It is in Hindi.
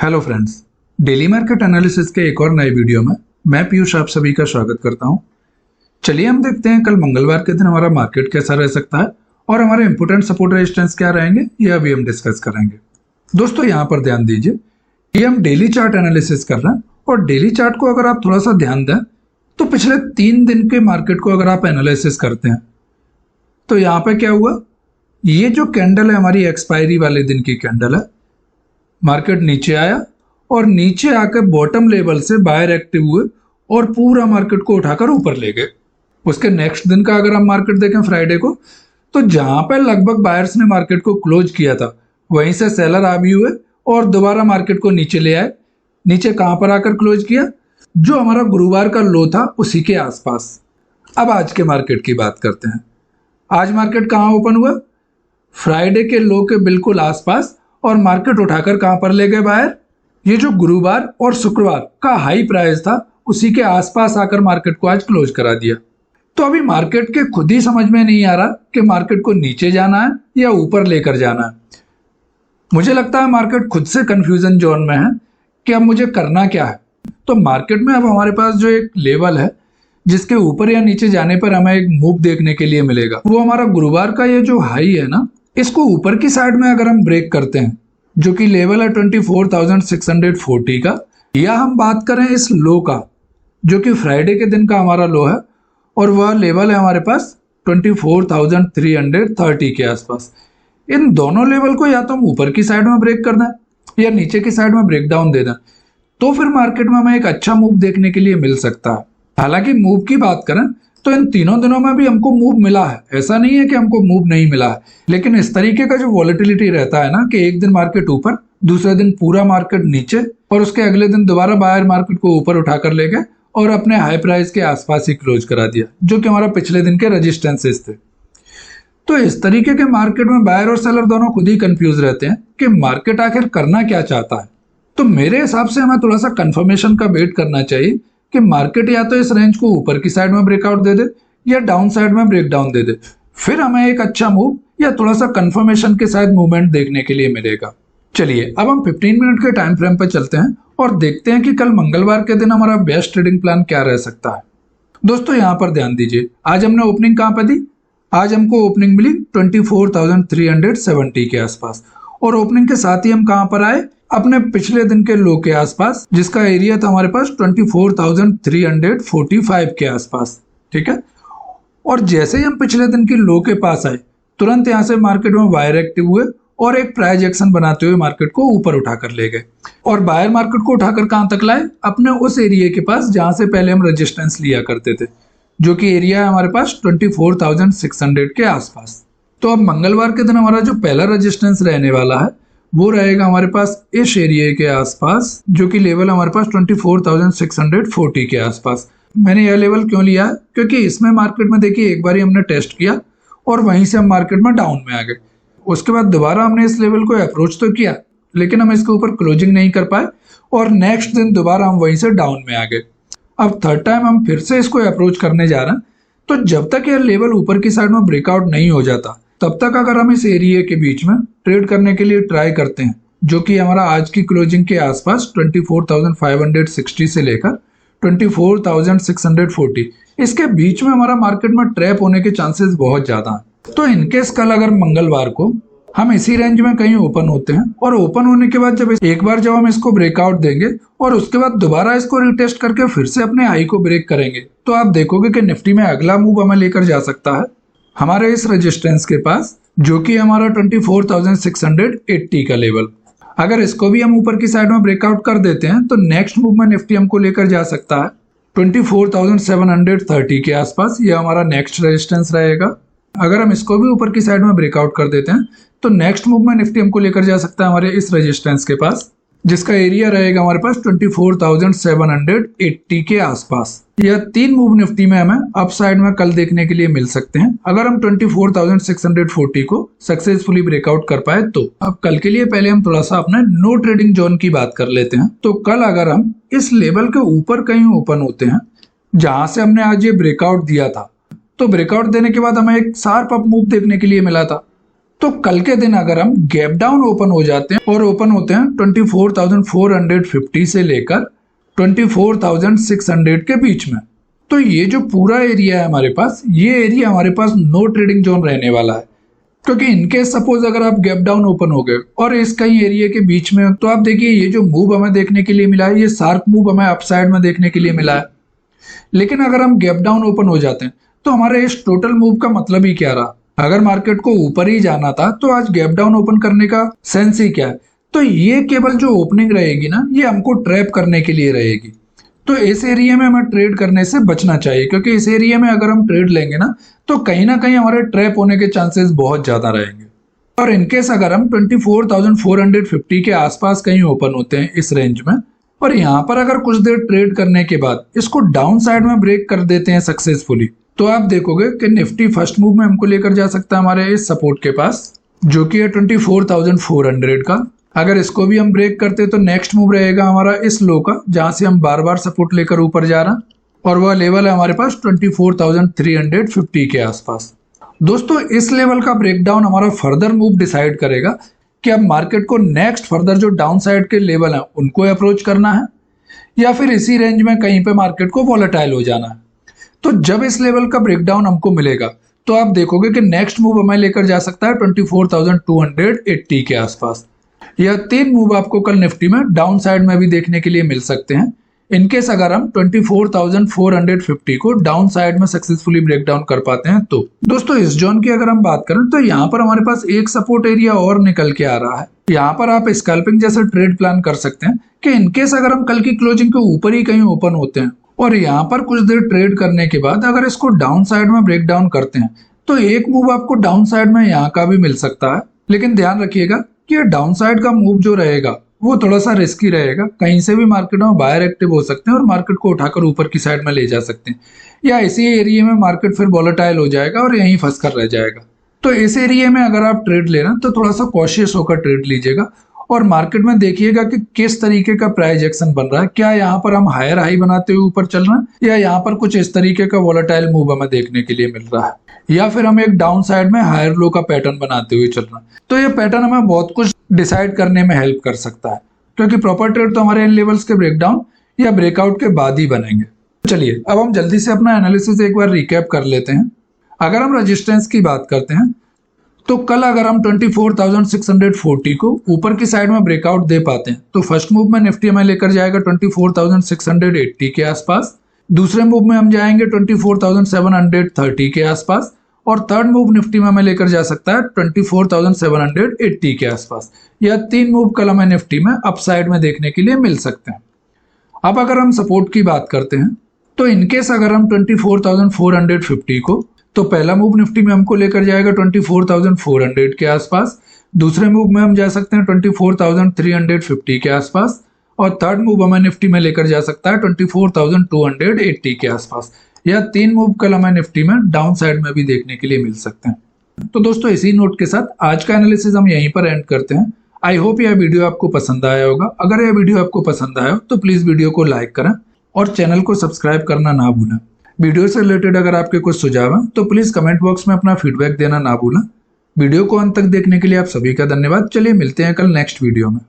Hello friends, daily market analysis के एक और नए वीडियो में मैं पीयूष आप सभी का स्वागत करता हूं। चलिए हम देखते हैं कल मंगलवार के दिन हमारा मार्केट कैसा रह सकता है और हमारे इंपोर्टेंट सपोर्ट रेजिस्टेंस क्या रहेंगे ये अभी हम डिस्कस करेंगे। दोस्तों यहाँ पर ध्यान दीजिए कि हम डेली चार्ट एनालिसिस कर रहे हैं और डेली चार्ट को अगर आप थोड़ा सा ध्यान दें तो पिछले 3 दिन के मार्केट को अगर आप एनालिसिस करते हैं तो यहाँ पे क्या हुआ, ये जो कैंडल है हमारी एक्सपायरी वाले दिन की कैंडल है, मार्केट नीचे आया और नीचे आकर बॉटम लेवल से बायर एक्टिव हुए और पूरा मार्केट को उठाकर ऊपर ले गए। उसके नेक्स्ट दिन का अगर हम मार्केट देखें फ्राइडे को, तो जहां पर लगभग बायर्स ने मार्केट को क्लोज किया था वहीं से सेलर आ भी हुए और दोबारा मार्केट को नीचे ले आए। नीचे कहां पर आकर क्लोज किया, जो हमारा गुरुवार का लो था उसी के आसपास। अब आज के मार्केट की बात करते हैं। आज मार्केट कहां ओपन हुआ, फ्राइडे के लो के बिल्कुल आसपास, और मार्केट उठाकर कहां पर ले गए बाहर, ये जो गुरुवार और शुक्रवार का हाई प्राइस था उसी के आसपास आकर मार्केट को आज क्लोज करा दिया। तो अभी मार्केट के खुद ही समझ में नहीं आ रहा कि मार्केट को नीचे जाना है या ऊपर लेकर जाना है। मुझे लगता है मार्केट खुद से कंफ्यूजन जोन में है कि अब मुझे करना क्या है। तो मार्केट में अब हमारे पास जो एक लेवल है जिसके ऊपर या नीचे जाने पर हमें एक मूव देखने के लिए मिलेगा, वो हमारा गुरुवार का ये जो हाई है ना, इसको ऊपर की साइड में अगर हम ब्रेक करते हैं, जो कि लेवल है 24,640 का, या हम बात करें इस लो का जो कि फ्राइडे के दिन का हमारा लो है और वह लेवल है हमारे पास 24,330 के आसपास, इन दोनों लेवल को या तो हम ऊपर की साइड में ब्रेक कर दें या नीचे की साइड में ब्रेक डाउन दे दें, तो फिर मार्केट में हमें एक अच्छा मूव देखने के लिए मिल सकता है। हालांकि मूव की बात करें तो इन तीनों दिनों में भी हमको मूव मिला है, ऐसा नहीं है कि हमको मूव नहीं मिला है, लेकिन इस तरीके का जो वॉलेटिलिटी रहता है ना कि एक दिन मार्केट ऊपर, दूसरे दिन पूरा मार्केट नीचे और उसके अगले दिन दोबारा बाहर मार्केट को ऊपर उठाकर ले गए और अपने हाई प्राइस के आसपास ही क्लोज करा दिया, जो कि हमारा पिछले दिन के रेजिस्टेंसेस थे। तो इस तरीके के मार्केट में बायर और सेलर दोनों खुद ही कंफ्यूज रहते हैं कि मार्केट आखिर करना क्या चाहता है। तो मेरे हिसाब से हमें थोड़ा सा कंफर्मेशन का वेट करना चाहिए कि मार्केट या तो इस रेंज को ऊपर की साइड में ब्रेकआउट दे दे या डाउन साइड में ब्रेक डाउन दे दे, फिर हमें एक अच्छा मूव या थोड़ा सा कंफर्मेशन के साथ मूवमेंट देखने के लिए मिलेगा। चलिए अब हम 15 मिनट के टाइम फ्रेम पर चलते हैं और देखते हैं कि कल मंगलवार के दिन हमारा बेस्ट ट्रेडिंग प्लान क्या रह सकता है। दोस्तों यहाँ पर ध्यान दीजिए, आज हमने ओपनिंग कहां पर दी, आज हमको ओपनिंग मिली 24,370 के आसपास, और ओपनिंग के साथ ही हम कहां पर आए, अपने पिछले दिन के लो के आसपास, जिसका एरिया था हमारे पास 24,345 के आसपास। ठीक है, और जैसे ही हम पिछले दिन के लो के पास आए तुरंत यहां से मार्केट में बायर एक्टिव हुए और एक प्राइस एक्शन बनाते हुए मार्केट को ऊपर उठाकर ले गए, और बायर मार्केट को उठाकर कहां तक लाए, अपने उस एरिया के पास जहां से पहले हम रेजिस्टेंस लिया करते थे, जो कि एरिया है हमारे पास 24,600 के आसपास। तो अब मंगलवार के दिन हमारा जो पहला रेजिस्टेंस रहने वाला है वो रहेगा हमारे पास इस एरिया के आसपास, जो कि लेवल हमारे पास 24,640 के आसपास। मैंने यह लेवल क्यों लिया, क्योंकि इसमें मार्केट में देखिए एक बार हमने टेस्ट किया और वहीं से हम मार्केट में डाउन में आ गए। उसके बाद दोबारा हमने इस लेवल को अप्रोच तो किया लेकिन हम इसके ऊपर क्लोजिंग नहीं कर पाए और नेक्स्ट दिन दोबारा हम वहीं से डाउन में आ गए। अब थर्ड टाइम हम फिर से इसको अप्रोच करने जा रहे हैं, तो जब तक यह लेवल ऊपर की साइड में ब्रेकआउट नहीं हो जाता तब तक अगर हम इस एरिया के बीच में ट्रेड करने के लिए ट्राई करते हैं, जो कि हमारा आज की क्लोजिंग के आसपास 24,560 से लेकर 24,640, इसके बीच में हमारा मार्केट में ट्रैप होने के चांसेस बहुत ज्यादा हैं। तो इनकेस कल अगर मंगलवार को हम इसी रेंज में कहीं ओपन होते हैं और ओपन होने के बाद जब हम इसको ब्रेकआउट देंगे और उसके बाद दोबारा इसको रिटेस्ट करके फिर से अपने हाई को ब्रेक करेंगे, तो आप देखोगे कि निफ्टी में अगला मूव हमें लेकर जा सकता है हमारे इस रेजिस्टेंस के पास, जो कि हमारा 24,680 का लेवल। अगर इसको भी हम ऊपर की साइड में ब्रेकआउट कर देते हैं तो नेक्स्ट मूव में निफ्टी हमको लेकर जा सकता है 24,730 के आसपास, यह हमारा नेक्स्ट रेजिस्टेंस रहेगा। अगर हम इसको भी ऊपर की साइड में ब्रेकआउट कर देते हैं तो नेक्स्ट मूव में निफ्टी हमको लेकर जा सकता है हमारे इस रेजिस्टेंस के पास, जिसका एरिया रहेगा हमारे पास 24,780 के आसपास। यह 3 मूव निफ्टी में हमें अप साइड में कल देखने के लिए मिल सकते हैं अगर हम 24,640 को सक्सेसफुली ब्रेकआउट कर पाए तो। अब कल के लिए पहले हम थोड़ा सा अपने नो ट्रेडिंग जोन की बात कर लेते हैं। तो कल अगर हम इस लेवल के ऊपर कहीं ओपन होते हैं जहां से हमने आज ये ब्रेकआउट दिया था, तो ब्रेकआउट देने के बाद हमें एक शार्प अप मूव देखने के लिए मिला था, तो कल के दिन अगर हम गैप डाउन ओपन हो जाते हैं और ओपन होते हैं 24,450 से लेकर 24,600 के बीच में, तो ये जो पूरा एरिया है हमारे पास, ये एरिया हमारे पास नो ट्रेडिंग जोन रहने वाला है। क्योंकि इनकेस सपोज अगर आप गैप डाउन ओपन हो गए और इस कई एरिया के बीच में, तो आप देखिए ये जो मूव हमें देखने के लिए मिला है, ये शार्प मूव हमें अपसाइड में देखने के लिए मिला है। लेकिन अगर हम गैप डाउन ओपन हो जाते हैं तो हमारे इस टोटल मूव का मतलब ही क्या रहा? अगर मार्केट को ऊपर ही जाना था तो आज गैप डाउन ओपन करने का सेंस ही क्या है? तो ये केवल जो ओपनिंग रहेगी ना, ये हमको ट्रैप करने के लिए रहेगी। तो इस एरिया में हमें ट्रेड करने से बचना चाहिए, क्योंकि इस एरिया में अगर हम ट्रेड लेंगे ना तो कहीं ना कहीं हमारे ट्रैप होने के चांसेस बहुत ज्यादा रहेंगे। और इनकेस अगर हम 24,450 के आसपास कहीं ओपन होते हैं इस रेंज में, और यहाँ पर अगर कुछ देर ट्रेड करने के बाद इसको डाउन साइड में ब्रेक कर देते हैं सक्सेसफुली, तो आप देखोगे कि निफ्टी फर्स्ट मूव में हमको लेकर जा सकता है हमारे इस सपोर्ट के पास, जो कि है 24,400 का। अगर इसको भी हम ब्रेक करते तो नेक्स्ट मूव रहेगा हमारा इस लो का, जहां से हम बार बार सपोर्ट लेकर ऊपर जा रहे हैं, और वह लेवल है हमारे पास 24,350 के आसपास। दोस्तों, इस लेवल का ब्रेकडाउन हमारा फर्दर मूव डिसाइड करेगा कि अब मार्केट को नेक्स्ट फर्दर जो डाउन साइड के लेवल हैं उनको अप्रोच करना है, या फिर इसी रेंज में कहीं पे मार्केट को वॉलेटाइल हो जाना है। तो जब इस लेवल का ब्रेकडाउन हमको मिलेगा तो आप देखोगे कि नेक्स्ट मूव हमें लेकर जा सकता है 24,280 के आसपास। यह 3 मूव आपको कल निफ्टी में डाउन साइड में भी देखने के लिए मिल सकते हैं, इनकेस अगर हम 24,450 को डाउन साइड में सक्सेसफुली ब्रेक डाउन कर पाते हैं। तो दोस्तों, इस जोन की अगर हम बात करें तो यहाँ पर हमारे पास एक सपोर्ट एरिया और निकल के आ रहा है। यहाँ पर आप स्कैल्पिंग जैसा ट्रेड प्लान कर सकते हैं कि इनकेस अगर हम कल की क्लोजिंग के ऊपर ही कहीं ओपन होते हैं और यहाँ पर कुछ देर ट्रेड करने के बाद अगर इसको डाउन साइड में ब्रेक डाउन करते हैं, तो एक मूव आपको डाउन साइड में यहाँ का भी मिल सकता है। लेकिन ध्यान रखिएगा कि डाउन साइड का मूव जो रहेगा वो थोड़ा सा रिस्की रहेगा। कहीं से भी मार्केट में बायर एक्टिव हो सकते हैं और मार्केट को उठाकर ऊपर की साइड में ले जा सकते हैं, या इसी एरिया में मार्केट फिर वॉलेटाइल हो जाएगा और यहीं फंस कर रह जाएगा। तो इस एरिया में अगर आप ट्रेड ले रहे हैं तो थोड़ा सा कॉशियस होकर ट्रेड लीजिएगा और मार्केट में देखिएगा कि किस तरीके का प्राइस एक्शन बन रहा है। क्या यहाँ पर हम हायर हाई बनाते हुए ऊपर चल रहे हैं, या यहाँ पर कुछ इस तरीके का वॉलेटाइल मूव हमें देखने के लिए मिल रहा है, या फिर हम एक डाउन साइड में हायर लो का पैटर्न बनाते हुए चल रहे हैं। तो ये पैटर्न हमें बहुत कुछ डिसाइड करने में हेल्प कर सकता है, क्योंकि प्रॉपर ट्रेड तो हमारे इन लेवल्स के ब्रेकडाउन या ब्रेकआउट के बाद ही बनेंगे। चलिए अब हम जल्दी से अपना एनालिसिस एक बार रिकैप कर लेते हैं। अगर हम रेजिस्टेंस की बात करते हैं तो कल अगर हम 24,640 को ऊपर की साइड में ब्रेकआउट दे पाते हैं तो फर्स्ट मूव में निफ्टी हमें लेकर जाएगा 24,680 के आसपास, दूसरे मूव में हम जाएंगे 24,730 के आसपास, और थर्ड मूव निफ्टी में हमें लेकर जा सकता है 24,780 के आसपास। यह 3 मूव कल हमें निफ्टी में अपसाइड में देखने के लिए मिल सकते हैं। अब अगर हम सपोर्ट की बात करते हैं तो इनकेस अगर हम 24,450 को, तो पहला मूव निफ्टी में हमको लेकर जाएगा 24,400 के आसपास, दूसरे मूव में हम जा सकते हैं 24,350 के आसपास, और थर्ड मूव हमें निफ्टी में लेकर जा सकता है 24,280 के आसपास। यह 3 मूव कल हमें निफ्टी में डाउन साइड में भी देखने के लिए मिल सकते हैं। तो दोस्तों, इसी नोट के साथ आज का एनालिसिस हम यहीं पर एंड करते हैं। आई होप यह वीडियो आपको पसंद आया होगा। अगर यह वीडियो आपको पसंद आया तो प्लीज वीडियो को लाइक करें और चैनल को सब्सक्राइब करना ना भूलें। वीडियो से रिलेटेड अगर आपके कुछ सुझाव हैं तो प्लीज कमेंट बॉक्स में अपना फीडबैक देना ना भूलें। वीडियो को अंत तक देखने के लिए आप सभी का धन्यवाद। चलिए मिलते हैं कल नेक्स्ट वीडियो में।